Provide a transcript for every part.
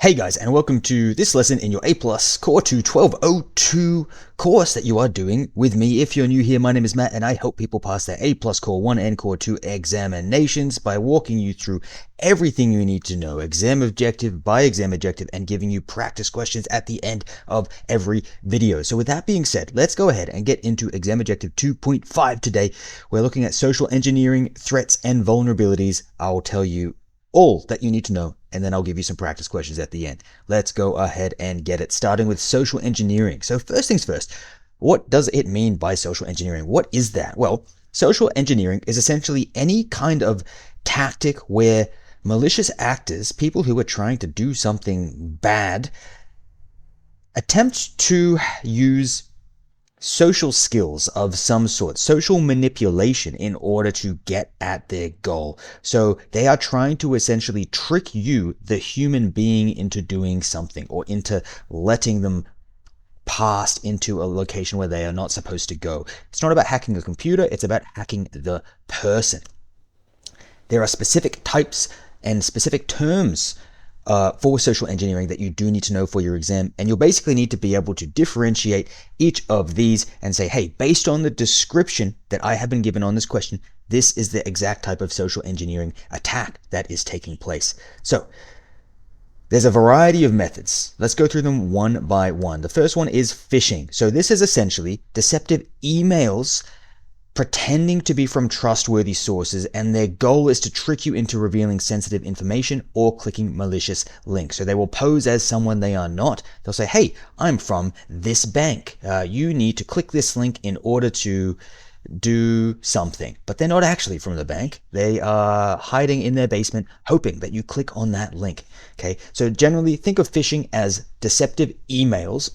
Hey guys, and welcome to this lesson in your A Plus Core 2 1202 course that you are doing with me. If you're new here, my name is Matt, and I help people pass their A Plus Core 1 and Core 2 examinations by walking you through everything you need to know, exam objective by exam objective, and giving you practice questions at the end of every video. So with that being said, let's go ahead and get into exam objective 2.5 today. We're looking at social engineering, threats, and vulnerabilities. I'll tell you all that you need to know, and then I'll give you some practice questions at the end. Let's go ahead and get it starting with social engineering. So first things first, what does it mean by social engineering? What is that? Well, social engineering is essentially any kind of tactic where malicious actors, people who are trying to do something bad, attempt to use social skills of some sort, social manipulation in order to get at their goal. So they are trying to essentially trick you, the human being, into doing something or into letting them pass into a location where they are not supposed to go. It's not about hacking a computer, it's about hacking the person. There are specific types and specific terms for social engineering that you do need to know for your exam, and you'll basically need to be able to differentiate each of these and say, hey, based on the description that I have been given on this question, this is the exact type of social engineering attack that is taking place. So there's a variety of methods. Let's go through them one by one. The first one is phishing. So this is essentially deceptive emails pretending to be from trustworthy sources, and their goal is to trick you into revealing sensitive information or clicking malicious links. So they will pose as someone they are not. They'll say, hey, I'm from this bank. You need to click this link in order to do something. But they're not actually from the bank. They are hiding in their basement, hoping that you click on that link. Okay, so generally think of phishing as deceptive emails,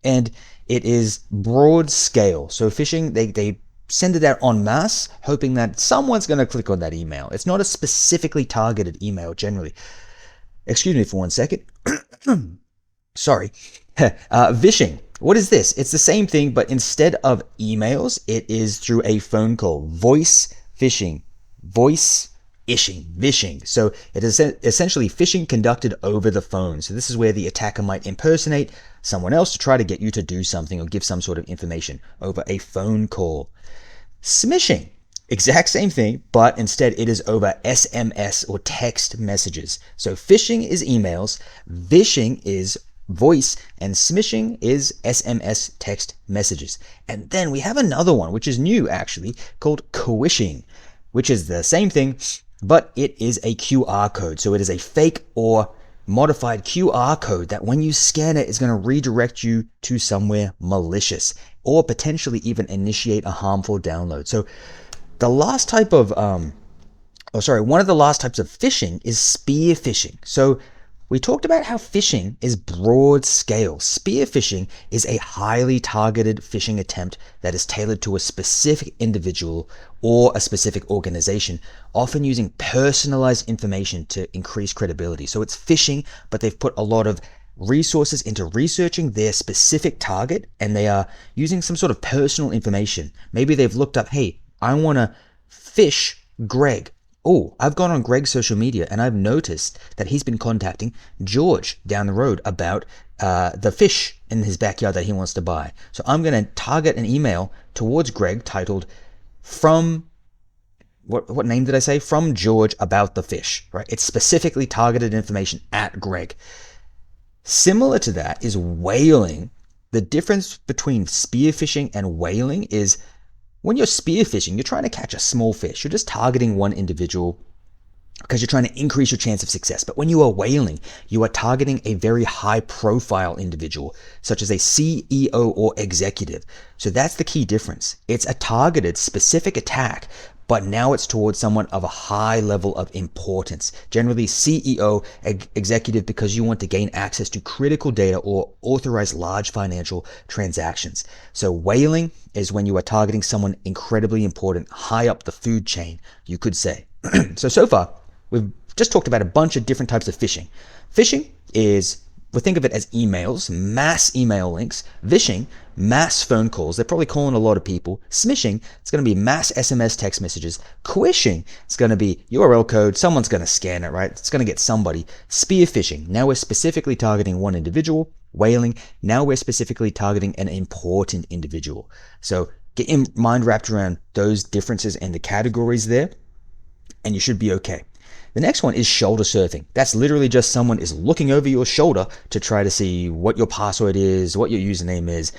and it is broad scale. So phishing, they send it out en masse, hoping that someone's going to click on that email. It's not a specifically targeted email generally. Excuse me for 1 second. Sorry. Phishing. What is this? It's the same thing, but instead of emails, it is through a phone call. Voice phishing. Voice phishing. So it is essentially phishing conducted over the phone. So this is where the attacker might impersonate someone else to try to get you to do something or give some sort of information over a phone call. Smishing, exact same thing, but instead it is over SMS or text messages. So phishing is emails, vishing is voice, and smishing is SMS text messages. And then we have another one, which is new actually, called coishing, which is the same thing, but it is a QR code. So it is a fake or modified QR code that when you scan it is going to redirect you to somewhere malicious or potentially even initiate a harmful download. So the last type of one of the last types of phishing is spear phishing. So we talked about how phishing is broad scale. Spear phishing is a highly targeted phishing attempt that is tailored to a specific individual or a specific organization, often using personalized information to increase credibility. So it's phishing, but they've put a lot of resources into researching their specific target, and they are using some sort of personal information. Maybe they've looked up, hey, I want to phish Greg. Oh, I've gone on Greg's social media and I've noticed that he's been contacting George down the road about the fish in his backyard that he wants to buy. So I'm going to target an email towards Greg titled from, what name did I say? From George about the fish, right? It's specifically targeted information at Greg. Similar to that is whaling. The difference between spear phishing and whaling is when you're spear phishing, you're trying to catch a small fish. You're just targeting one individual because you're trying to increase your chance of success. But when you are whaling, you are targeting a very high profile individual, such as a CEO or executive. So that's the key difference. It's a targeted specific attack, but now it's towards someone of a high level of importance, generally CEO, executive, because you want to gain access to critical data or authorize large financial transactions. So whaling is when you are targeting someone incredibly important, high up the food chain, you could say. So far, we've just talked about a bunch of different types of phishing. Phishing is, we think of it as emails, mass email links. Vishing mass phone calls. They're probably calling a lot of people. Smishing, it's going to be mass SMS text messages. Quishing, it's going to be URL code. Someone's going to scan it, right? It's going to get somebody. Spear phishing, now we're specifically targeting one individual. Whaling, now we're specifically targeting an important individual. So get your mind wrapped around those differences and the categories there, and you should be okay. The next one is shoulder surfing. That's literally just someone is looking over your shoulder to try to see what your password is, what your username is.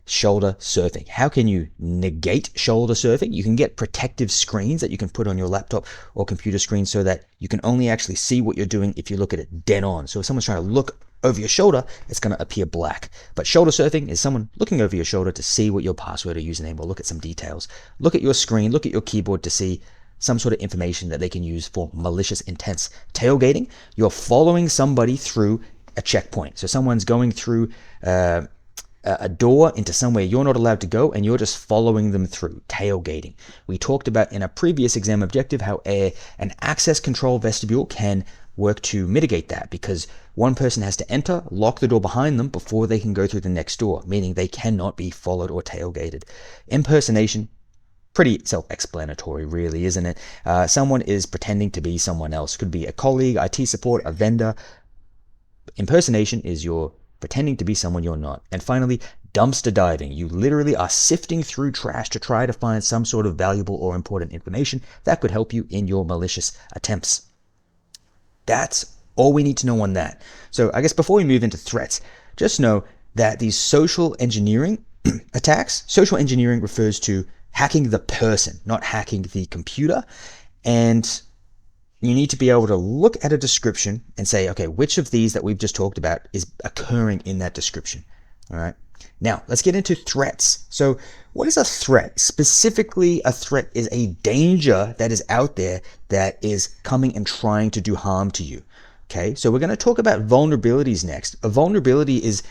Shoulder surfing. How can you negate shoulder surfing? You can get protective screens that you can put on your laptop or computer screen so that you can only actually see what you're doing if you look at it dead on. So if someone's trying to look over your shoulder, it's going to appear black. But shoulder surfing is someone looking over your shoulder to see what your password or username, or look at some details. Look at your screen, look at your keyboard to see some sort of information that they can use for malicious intents. Tailgating, you're following somebody through a checkpoint. So someone's going through a door into somewhere you're not allowed to go, and you're just following them through. Tailgating. We talked about in a previous exam objective how an access control vestibule can work to mitigate that, because one person has to enter, lock the door behind them before they can go through the next door, meaning they cannot be followed or tailgated. Impersonation, pretty self-explanatory really, isn't it? Someone is pretending to be someone else. Could be a colleague, IT support, a vendor. Impersonation is you're pretending to be someone you're not. And finally, dumpster diving. You literally are sifting through trash to try to find some sort of valuable or important information that could help you in your malicious attempts. That's all we need to know on that. So I guess before we move into threats, just know that these social engineering attacks, social engineering refers to hacking the person, not hacking the computer. And you need to be able to look at a description and say, okay, which of these that we've just talked about is occurring in that description? All right. Now, let's get into threats. So what is a threat? Specifically, a threat is a danger that is out there that is coming and trying to do harm to you. Okay, so we're going to talk about vulnerabilities next. A vulnerability is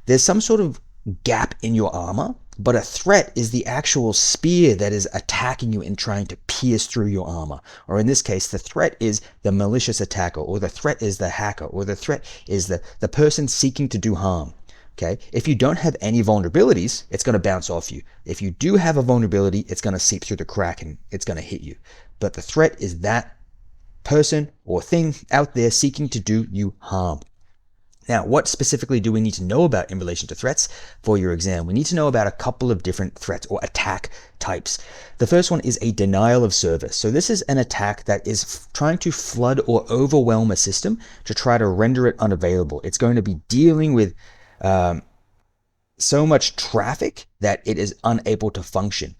there's some sort of gap in your armor, but a threat is the actual spear that is attacking you and trying to pierce through your armor. Or in this case, the threat is the malicious attacker, or the threat is the hacker, or the threat is the person seeking to do harm. Okay, if you don't have any vulnerabilities, it's going to bounce off you. If you do have a vulnerability, it's going to seep through the crack and it's going to hit you. But the threat is that person or thing out there seeking to do you harm. Now, what specifically do we need to know about in relation to threats for your exam? We need to know about a couple of different threats or attack types. The first one is a denial of service. So this is an attack that is trying to flood or overwhelm a system to try to render it unavailable. It's going to be dealing with so much traffic that it is unable to function.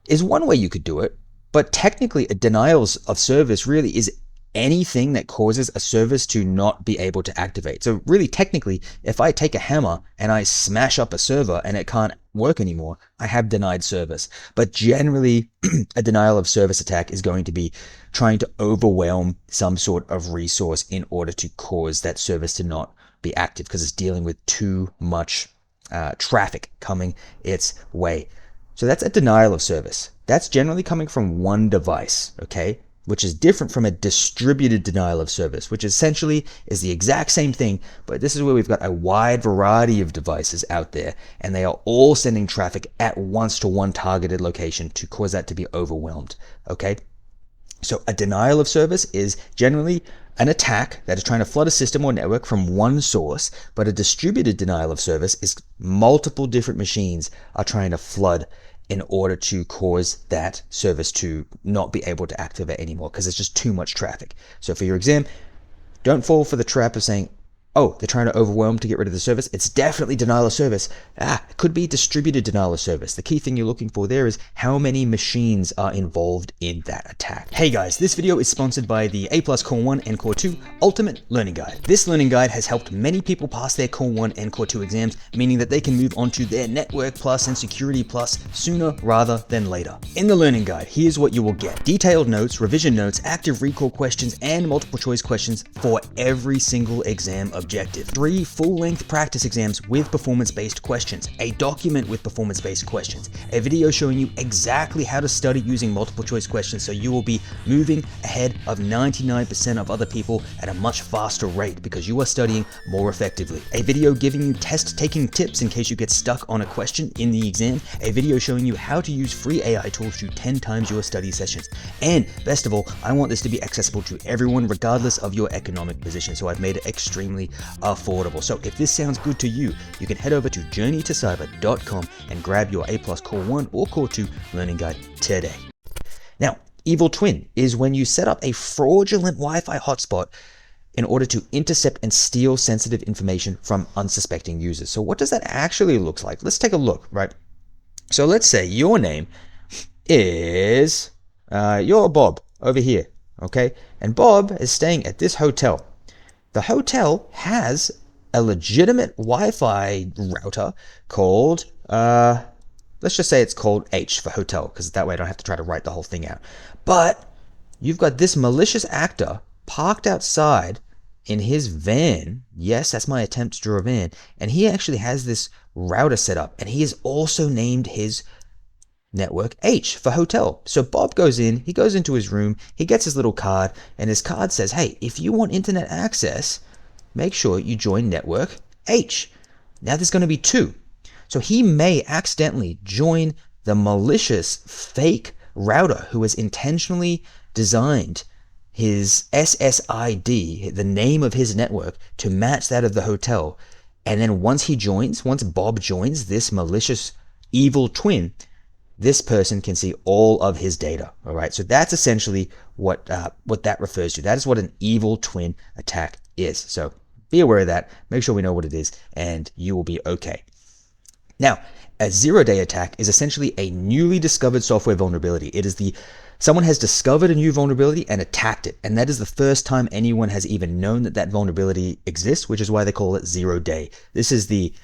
Is one way you could do it, but technically a denial of service really is anything that causes a service to not be able to activate. So really technically, if I take a hammer and I smash up a server and it can't work anymore, I have denied service. But generally, a denial of service attack is going to be trying to overwhelm some sort of resource in order to cause that service to not be active because it's dealing with too much traffic coming its way. So that's a denial of service. That's generally coming from one device, okay? Which is different from a distributed denial of service, which essentially is the exact same thing, but this is where we've got a wide variety of devices out there, and they are all sending traffic at once to one targeted location to cause that to be overwhelmed, okay? So a denial of service is generally an attack that is trying to flood a system or network from one source, but a distributed denial of service is multiple different machines are trying to flood in order to cause that service to not be able to activate anymore because it's just too much traffic. So for your exam, don't fall for the trap of saying, oh, they're trying to overwhelm to get rid of the service. It's definitely denial of service. It could be distributed denial of service. The key thing you're looking for there is how many machines are involved in that attack. Hey guys, this video is sponsored by the A+ Core 1 and Core 2 Ultimate Learning Guide. This learning guide has helped many people pass their Core 1 and Core 2 exams, meaning that they can move on to their Network Plus and Security Plus sooner rather than later. In the learning guide, here's what you will get. Detailed notes, revision notes, active recall questions, and multiple choice questions for every single exam objective. 3 full-length practice exams with performance-based questions. A document with performance-based questions. A video showing you exactly how to study using multiple choice questions so you will be moving ahead of 99% of other people at a much faster rate because you are studying more effectively. A video giving you test-taking tips in case you get stuck on a question in the exam. A video showing you how to use free AI tools to 10 times your study sessions. And best of all, I want this to be accessible to everyone regardless of your economic position, so I've made it extremely affordable. So if this sounds good to you, you can head over to journeytocyber.com and grab your A+ Core 1 or Core 2 learning guide today. Now, Evil Twin is when you set up a fraudulent Wi-Fi hotspot in order to intercept and steal sensitive information from unsuspecting users. So what does that actually look like? Let's take a look, right? So let's say your name is, you're Bob over here, okay? And Bob is staying at this hotel. The hotel has a legitimate Wi-Fi router called, let's just say it's called H for hotel, because that way I don't have to try to write the whole thing out. But you've got this malicious actor parked outside in his van. Yes, that's my attempt to draw a van. And he actually has this router set up, and he has also named his network H for hotel. So Bob goes in, he goes into his room, he gets his little card, and his card says, hey, if you want internet access, make sure you join network H. Now there's going to be 2. So he may accidentally join the malicious fake router who has intentionally designed his SSID, the name of his network, to match that of the hotel. And then once Bob joins this malicious evil twin, this person can see all of his data. All right, so that's essentially what that refers to. That is what an evil twin attack is. So be aware of that. Make sure we know what it is, and you will be okay. Now, a zero-day attack is essentially a newly discovered software vulnerability. It is someone has discovered a new vulnerability and attacked it, and that is the first time anyone has even known that vulnerability exists, which is why they call it zero-day. This is the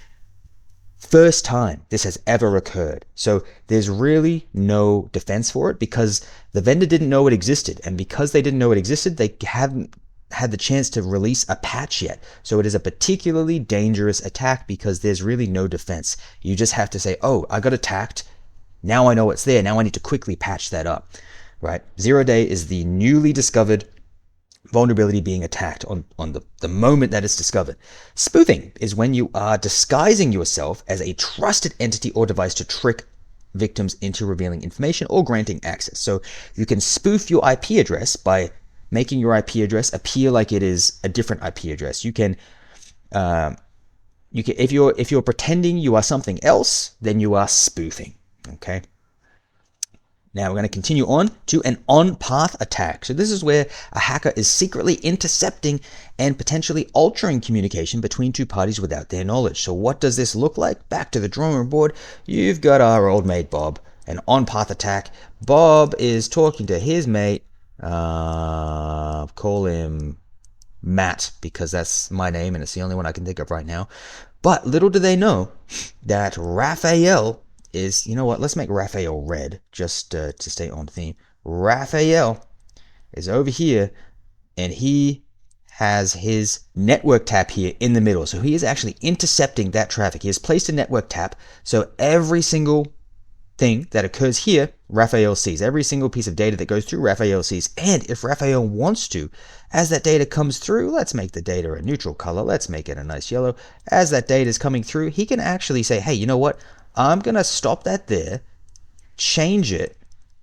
first time this has ever occurred. So there's really no defense for it because the vendor didn't know it existed, and because they didn't know it existed, they haven't had the chance to release a patch yet. So it is a particularly dangerous attack because there's really no defense. You just have to say, oh, I got attacked. Now I know it's there. Now I need to quickly patch that up, right? Zero day is the newly discovered vulnerability being attacked on the moment that it's discovered. Spoofing is when you are disguising yourself as a trusted entity or device to trick victims into revealing information or granting access. So you can spoof your IP address by making your IP address appear like it is a different IP address. You can if you're pretending you are something else, then you are spoofing. Okay. Now we're going to continue on to an on-path attack. So this is where a hacker is secretly intercepting and potentially altering communication between 2 parties without their knowledge. So what does this look like? Back to the drawing board. You've got our old mate Bob. An on-path attack. Bob is talking to his mate. Call him Matt because that's my name and it's the only one I can think of right now. But little do they know that Raphael is, you know what, let's make Raphael red just to stay on theme. Raphael is over here and he has his network tap here in the middle. So he is actually intercepting that traffic. He has placed a network tap. So every single thing that occurs here, Raphael sees. Every single piece of data that goes through, Raphael sees. And if Raphael wants to, as that data comes through, let's make the data a neutral color. Let's make it a nice yellow. As that data is coming through, he can actually say, hey, you know what? I'm going to stop that there, change it,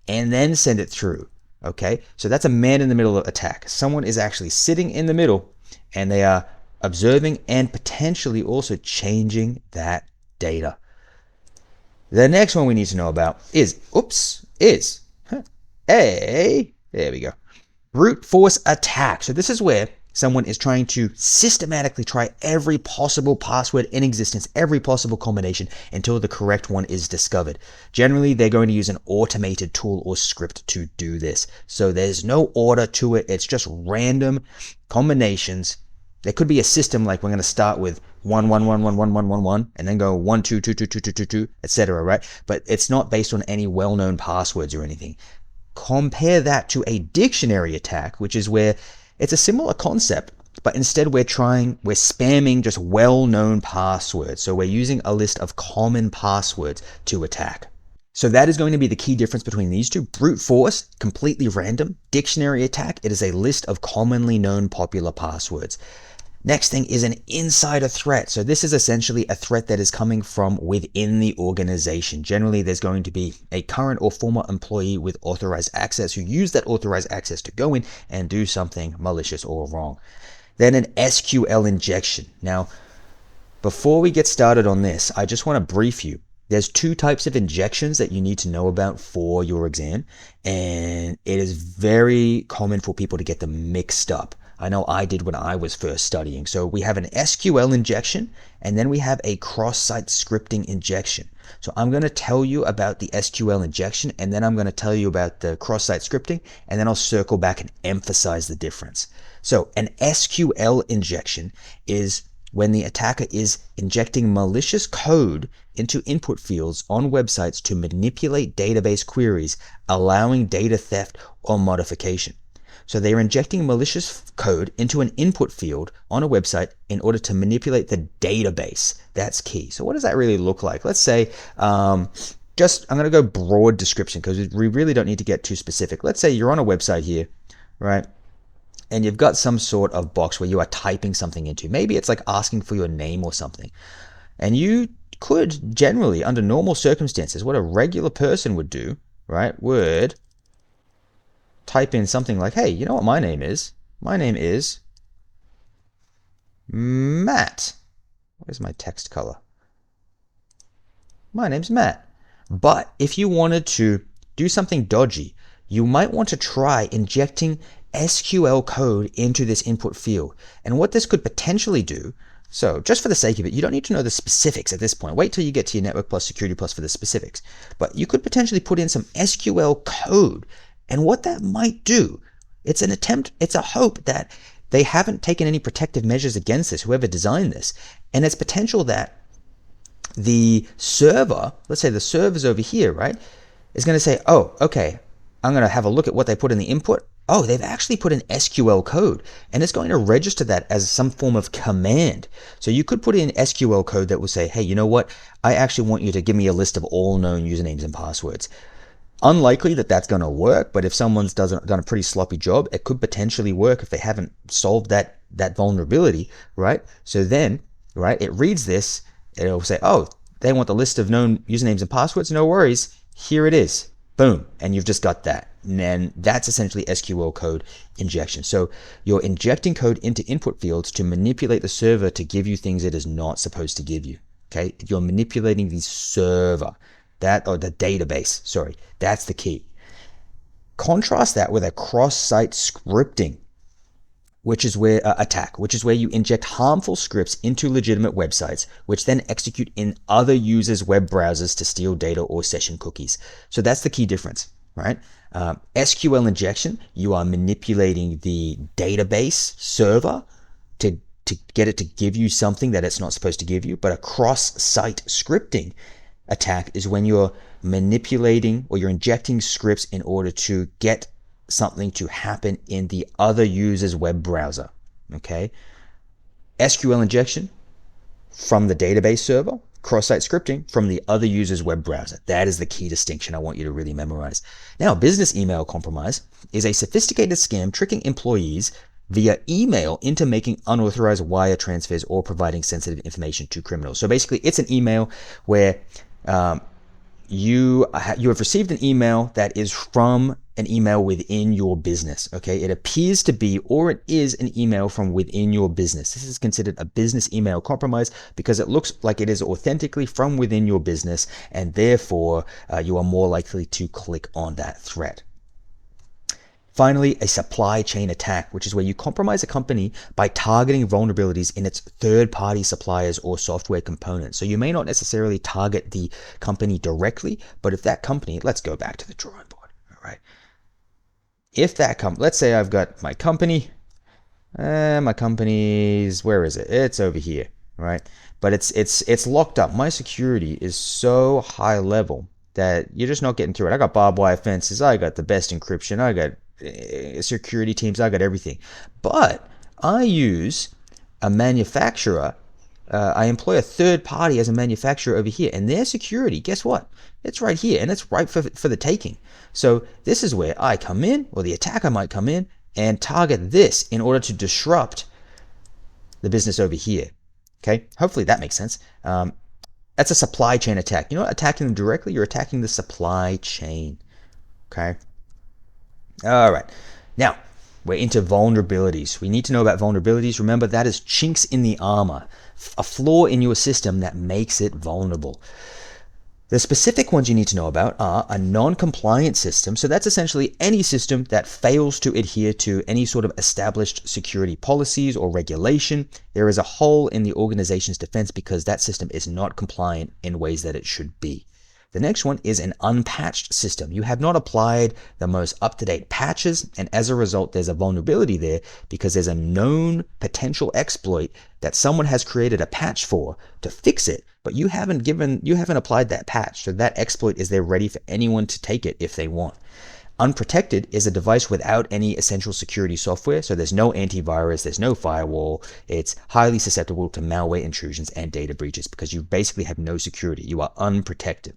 and then send it through. Okay? So that's a man-in-the-middle attack. Someone is actually sitting in the middle, and they are observing and potentially also changing that data. The next one we need to know about is there we go, brute force attack. So this is where someone is trying to systematically try every possible password in existence, every possible combination until the correct one is discovered. Generally, they're going to use an automated tool or script to do this. So there's no order to it. It's just random combinations. There could be a system like we're going to start with 1 1 1 1 1 1 1 1 and then go 1 2 2 2 2 2 2 2, etc. Right? But it's not based on any well-known passwords or anything. Compare that to a dictionary attack, which is where it's a similar concept, but instead we're spamming just well-known passwords. So we're using a list of common passwords to attack. So that is going to be the key difference between these two. Brute force, completely random. Dictionary attack, it is a list of commonly known popular passwords. Next thing is an insider threat. So this is essentially a threat that is coming from within the organization. Generally, there's going to be a current or former employee with authorized access who use that authorized access to go in and do something malicious or wrong. Then an SQL injection. Now, before we get started on this, I just want to brief you. There's two types of injections that you need to know about for your exam, and it is very common for people to get them mixed up. I know I did when I was first studying. So we have an SQL injection, and then we have a cross-site scripting injection. So I'm going to tell you about the SQL injection, and then I'm going to tell you about the cross-site scripting, and then I'll circle back and emphasize the difference. So an SQL injection is when the attacker is injecting malicious code into input fields on websites to manipulate database queries, allowing data theft or modification. So they're injecting malicious code into an input field on a website in order to manipulate the database. That's key. So what does that really look like? Let's say, I'm going to go broad description because we really don't need to get too specific. Let's say you're on a website here, right? And you've got some sort of box where you are typing something into. Maybe it's like asking for your name or something. And you could generally, under normal circumstances, what a regular person would do, right, would type in something like, hey, you know what my name is? My name is Matt. Where's my text color? My name's Matt. But if you wanted to do something dodgy, you might want to try injecting SQL code into this input field. And what this could potentially do, so just for the sake of it, you don't need to know the specifics at this point. Wait till you get to your Network Plus, Security Plus for the specifics. But you could potentially put in some SQL code. And what that might do, it's a hope that they haven't taken any protective measures against this, whoever designed this. And it's potential that the server, let's say the server's over here, right, is going to say, oh, okay, I'm going to have a look at what they put in the input. Oh, they've actually put in SQL code, and it's going to register that as some form of command. So you could put in SQL code that will say, hey, you know what? I actually want you to give me a list of all known usernames and passwords. Unlikely that that's going to work, but if someone's done a pretty sloppy job, it could potentially work if they haven't solved that vulnerability, right? So then, right, it reads this, it'll say, oh, they want the list of known usernames and passwords. No worries. Here it is. Boom. And you've just got that. And then that's essentially SQL code injection. So you're injecting code into input fields to manipulate the server to give you things it is not supposed to give you. Okay. You're manipulating the server, or the database. Sorry. That's the key. Contrast that with a cross-site scripting, which is where you inject harmful scripts into legitimate websites, which then execute in other users' web browsers to steal data or session cookies. So that's the key difference, right? SQL injection, you are manipulating the database server to get it to give you something that it's not supposed to give you. But a cross-site scripting attack is when you're manipulating or you're injecting scripts in order to get something to happen in the other user's web browser. Okay. SQL injection from the database server, cross-site scripting from the other user's web browser. That is the key distinction I want you to really memorize. Now, business email compromise is a sophisticated scam tricking employees via email into making unauthorized wire transfers or providing sensitive information to criminals. So basically, it's an email where you have received an email that is from an email within your business. Okay, it appears to be, or it is an email from within your business. This is considered a business email compromise because it looks like it is authentically from within your business, and therefore you are more likely to click on that threat. Finally, a supply chain attack, which is where you compromise a company by targeting vulnerabilities in its third-party suppliers or software components. So you may not necessarily target the company directly, but if that company, let's go back to the drawing board, all right? If that let's say I've got my company, my company's, where is it? It's over here, right? But it's locked up. My security is so high level that you're just not getting through it. I got barbed wire fences. I got the best encryption. I got security teams. I got everything. But I use a manufacturer. I employ a third party as a manufacturer over here, and their security, guess what? It's right here, and it's right for the taking. So this is where I come in, or the attacker might come in, and target this in order to disrupt the business over here. Okay, hopefully that makes sense. That's a supply chain attack. You're not attacking them directly, you're attacking the supply chain. Okay. All right. Now, we're into vulnerabilities. We need to know about vulnerabilities. Remember, that is chinks in the armor, a flaw in your system that makes it vulnerable. The specific ones you need to know about are a non-compliant system. So that's essentially any system that fails to adhere to any sort of established security policies or regulation. There is a hole in the organization's defense because that system is not compliant in ways that it should be. The next one is an unpatched system. You have not applied the most up-to-date patches, and as a result, there's a vulnerability there because there's a known potential exploit that someone has created a patch for to fix it, but you haven't applied that patch, so that exploit is there ready for anyone to take it if they want. Unprotected is a device without any essential security software, so there's no antivirus, there's no firewall. It's highly susceptible to malware intrusions and data breaches because you basically have no security. You are unprotected.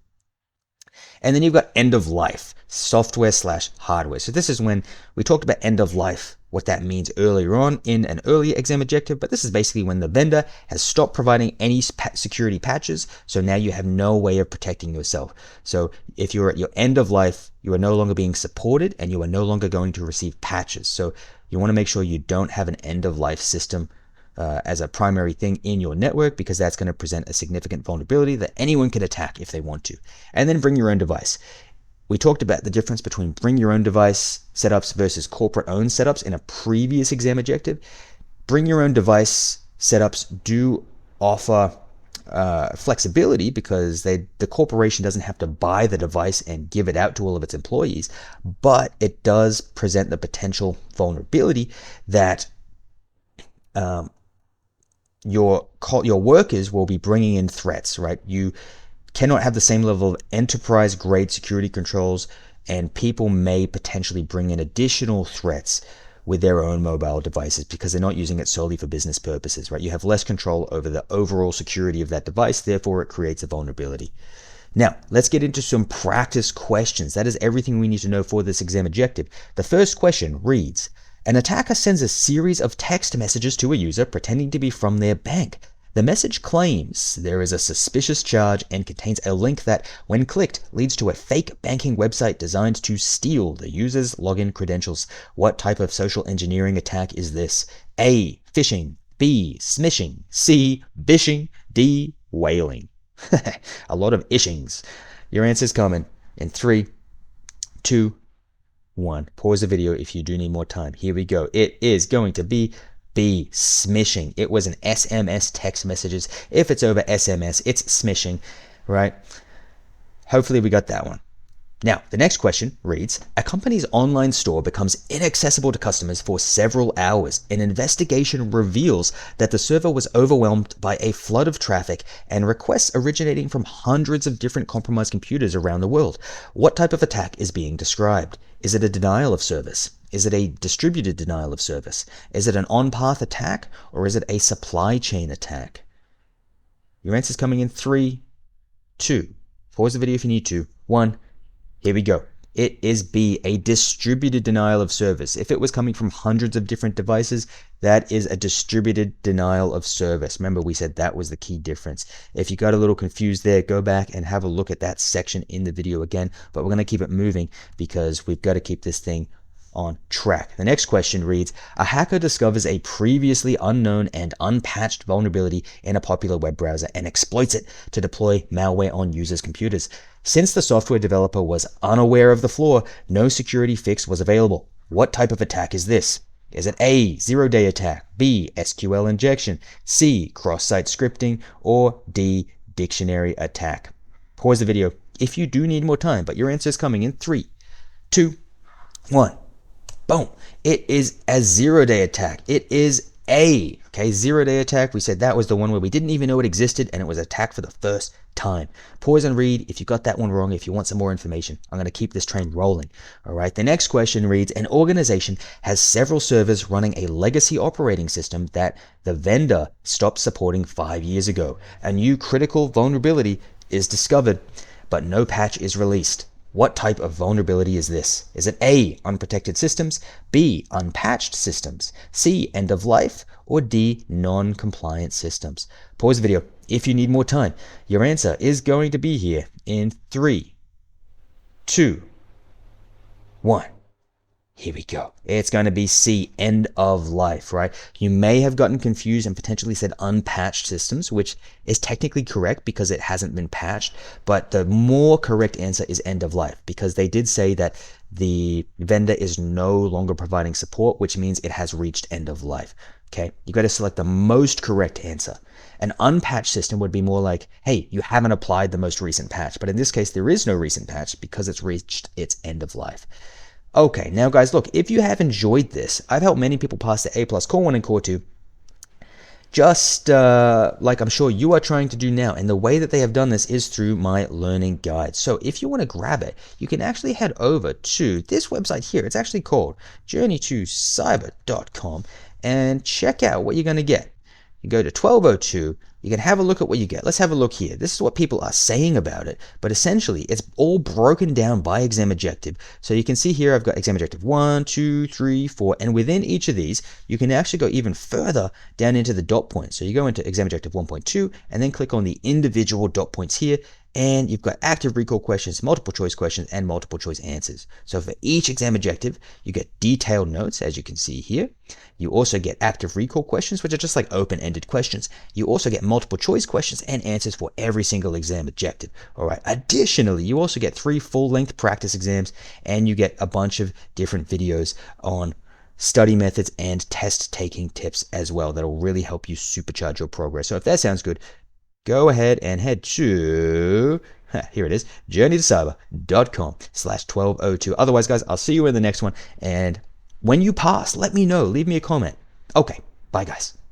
And then you've got end of life, software/hardware. So this is when we talked about end of life, what that means earlier on in an earlier exam objective, but this is basically when the vendor has stopped providing any security patches, so now you have no way of protecting yourself. So if you're at your end of life, you are no longer being supported and you are no longer going to receive patches. So you want to make sure you don't have an end of life system as a primary thing in your network, because that's going to present a significant vulnerability that anyone could attack if they want to. And then bring your own device. We talked about the difference between bring your own device setups versus corporate owned setups in a previous exam objective. Bring your own device setups do offer flexibility because the corporation doesn't have to buy the device and give it out to all of its employees, but it does present the potential vulnerability that your workers will be bringing in threats, right? You cannot have the same level of enterprise grade security controls, and people may potentially bring in additional threats with their own mobile devices because they're not using it solely for business purposes, right? You have less control over the overall security of that device, therefore it creates a vulnerability. Now, let's get into some practice questions. That is everything we need to know for this exam objective. The first question reads, an attacker sends a series of text messages to a user pretending to be from their bank. The message claims there is a suspicious charge and contains a link that, when clicked, leads to a fake banking website designed to steal the user's login credentials. What type of social engineering attack is this? A. Phishing. B. Smishing. C. Bishing. D. Whaling. A lot of ishings. Your answer's coming in 3, 2, 1. Pause the video if you do need more time. Here we go. It is going to be B, smishing. It was an SMS text messages. If it's over SMS, it's smishing, right? Hopefully we got that one. Now, the next question reads, a company's online store becomes inaccessible to customers for several hours. An investigation reveals that the server was overwhelmed by a flood of traffic and requests originating from hundreds of different compromised computers around the world. What type of attack is being described? Is it a denial of service? Is it a distributed denial of service? Is it an on-path attack, or is it a supply chain attack? Your answer is coming in 3, 2. Pause the video if you need to. 1. Here we go. It is B, a distributed denial of service. If it was coming from hundreds of different devices, that is a distributed denial of service. Remember, we said that was the key difference. If you got a little confused there, go back and have a look at that section in the video again. But we're going to keep it moving because we've got to keep this thing on track. The next question reads, a hacker discovers a previously unknown and unpatched vulnerability in a popular web browser and exploits it to deploy malware on users' computers. Since the software developer was unaware of the flaw, no security fix was available. What type of attack is this? Is it A, zero-day attack, B, SQL injection, C, cross-site scripting, or D, dictionary attack? Pause the video if you do need more time, but your answer is coming in 3, 2, 1. Boom. It is a zero-day attack. It is A. Okay, zero-day attack, we said that was the one where we didn't even know it existed and it was attacked for the first time. Pause and read if you got that one wrong, if you want some more information. I'm going to keep this train rolling. All right, the next question reads, an organization has several servers running a legacy operating system that the vendor stopped supporting 5 years ago. A new critical vulnerability is discovered, but no patch is released. What type of vulnerability is this? Is it A, unprotected systems, B, unpatched systems, C, end of life, or D, non-compliant systems? Pause the video if you need more time. Your answer is going to be here in 3, 2, 1. Here we go. It's going to be C, end of life, right? You may have gotten confused and potentially said unpatched systems, which is technically correct because it hasn't been patched. But the more correct answer is end of life, because they did say that the vendor is no longer providing support, which means it has reached end of life. Okay, you got to select the most correct answer. An unpatched system would be more like, hey, you haven't applied the most recent patch. But in this case, there is no recent patch because it's reached its end of life. Okay, now guys, look, if you have enjoyed this, I've helped many people pass the A+ Core 1 and Core 2, just like I'm sure you are trying to do now. And the way that they have done this is through my learning guide. So if you want to grab it, you can actually head over to this website here. It's actually called journeytocyber.com and check out what you're going to get. You go to 1202, you can have a look at what you get. Let's have a look here. This is what people are saying about it, but essentially it's all broken down by exam objective. So you can see here I've got exam objective 1, 2, 3, 4, and within each of these, you can actually go even further down into the dot points. So you go into exam objective 1.2 and then click on the individual dot points here, and you've got active recall questions, multiple choice questions, and multiple choice answers. So for each exam objective, you get detailed notes, as you can see here. You also get active recall questions, which are just like open-ended questions. You also get multiple choice questions and answers for every single exam objective. All right. Additionally, you also get 3 full-length practice exams, and you get a bunch of different videos on study methods and test-taking tips as well that'll really help you supercharge your progress. So if that sounds good, go ahead and head to, here it is, journeytocyber.com/1202. Otherwise, guys, I'll see you in the next one. And when you pass, let me know. Leave me a comment. Okay, bye, guys.